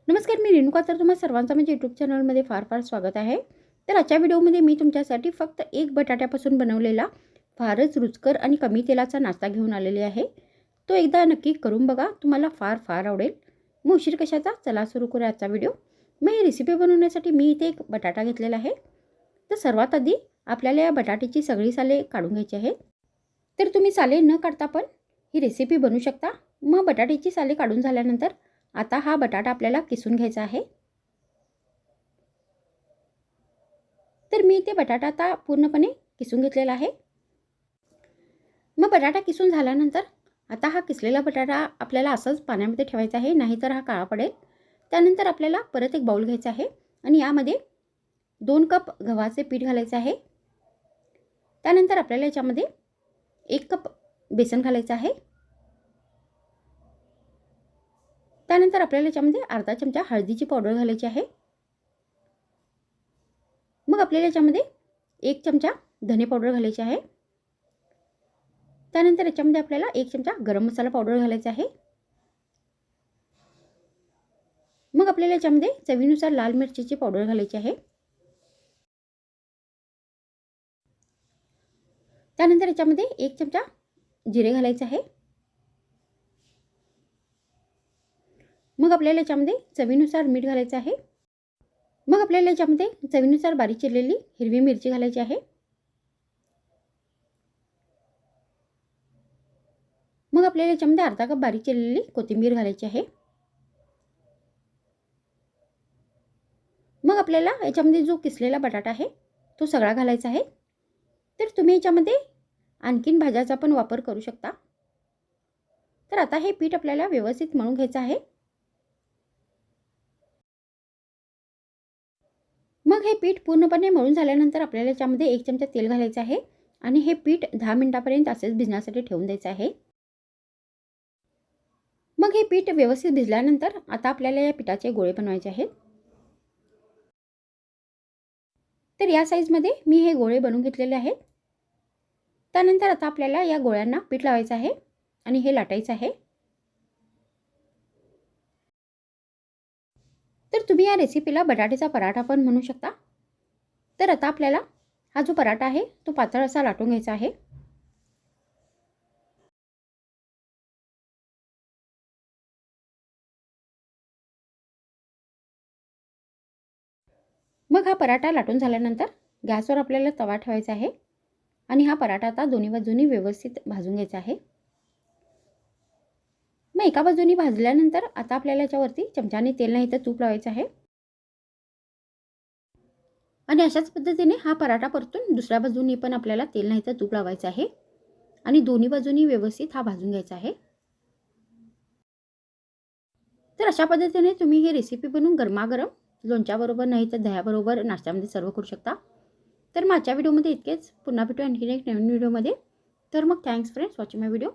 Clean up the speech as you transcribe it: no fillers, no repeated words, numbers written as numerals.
नमस्कार, मी रेणुका. तर तुम्हा सर्वांचं माझ्या यूट्यूब चॅनलमध्ये फार फार स्वागत आहे. तर आजच्या व्हिडिओमध्ये मी तुमच्यासाठी फक्त एक बटाट्यापासून बनवलेला फारच रुचकर आणि कमी तेलाचा नाश्ता घेऊन आलेले आहे. तो एकदा नक्की करून बघा, तुम्हाला फार फार आवडेल. मग उशीर कशाचा, चला सुरू करूया आजचा व्हिडिओ. मग ही रेसिपी बनवण्यासाठी मी इथे एक बटाटा घेतलेला आहे. तर सर्वात आधी आपल्याला या बटाट्याची सगळी साले काढून घ्यायची आहेत. तर तुम्ही साले न काढता पण ही रेसिपी बनवू शकता. मग बटाट्याची साले काढून झाल्यानंतर आता हा बटाटा आपल्याला किसून घ्यायचा आहे. तर मी ते बटाटा आता पूर्णपणे किसून घेतलेला आहे. मग बटाटा किसून झाल्यानंतर आता हा किसलेला बटाटा आपल्याला असंच पाण्यामध्ये ठेवायचा आहे, नाहीतर हा काळा पडेल. त्यानंतर आपल्याला परत एक बाउल घ्यायचा आहे आणि यामध्ये 2 कप गव्हाचे पीठ घालायचे आहे. त्यानंतर आपल्याला याच्यामध्ये 1 कप बेसन घालायचं आहे. त्यानंतर आपल्याला याच्यामध्ये अर्धा चमचा हळदीची पावडर घालायची आहे. मग आपल्याला याच्यामध्ये 1 चमचा धने पावडर घालायची आहे. त्यानंतर याच्यामध्ये आपल्याला 1 चमचा गरम मसाला पावडर घालायचा आहे. मग आपल्याला याच्यामध्ये चवीनुसार लाल मिरचीची पावडर घालायची आहे. त्यानंतर याच्यामध्ये 1 चमचा जिरे घालायचे आहे. मग आपल्याला याच्यामध्ये चवीनुसार मीठ घालायचं आहे. मग आपल्याला याच्यामध्ये चवीनुसार बारीक चिरलेली हिरवी मिरची घालायची आहे. मग आपल्याला याच्यामध्ये अर्धा कप बारीक चिरलेली कोथिंबीर घालायची आहे. मग आपल्याला याच्यामध्ये जो किसलेला बटाटा आहे तो सगळा घालायचा आहे. तर तुम्ही याच्यामध्ये आणखीन भाज्याचा पण वापर करू शकता. तर आता हे पीठ आपल्याला व्यवस्थित मळून घ्यायचं आहे. मग हे पीठ पूर्णपणे मळून झाल्यानंतर आपल्याला याच्यामध्ये 1 चमचा तेल घालायचं आहे आणि हे पीठ 10 मिनिटांपर्यंत असेच भिजण्यासाठी ठेवून द्यायचं आहे. मग हे पीठ व्यवस्थित भिजल्यानंतर आता आपल्याला या पिठाचे गोळे बनवायचे आहेत. तर या साईजमध्ये मी हे गोळे बनवून घेतलेले आहेत. त्यानंतर आता आपल्याला या गोळ्यांना पीठ लावायचं आहे आणि हे लाटायचं आहे. तर तुम्ही या रेसिपीला बटाट्याचा पराठा पण म्हणू शकता. तर आता आपल्याला हा जो पराठा आहे तो पातळ असा लाटून घ्यायचा आहे. मग हा पराठा लाटून झाल्यानंतर गॅसवर आपल्याला तवा ठेवायचा आहे आणि हा पराठा आता दोन्ही बाजूनी व्यवस्थित भाजून घ्यायचा आहे. मग एका बाजूनी भाजल्यानंतर आता आपल्याला याच्यावरती चमच्याने तेल नाही तर तूप लावायचं आहे आणि अशाच पद्धतीने हा पराठा परतून दुसऱ्या बाजूनी पण आपल्याला तेल नाही तर तूप लावायचं आहे आणि दोन्ही बाजूनी व्यवस्थित हा भाजून घ्यायचा आहे. तर अशा पद्धतीने तुम्ही ही रेसिपी बनवून गरमागरम लोणच्याबरोबर नाही तर दह्याबरोबर नाश्त्यामध्ये सर्व करू शकता. तर माझ्या व्हिडिओमध्ये इतकेच. पुन्हा भेटू आणखीन एक नवीन व्हिडिओमध्ये. तर मग थँक्स फ्रेंड्स वॉचिंग माय व्हिडिओ.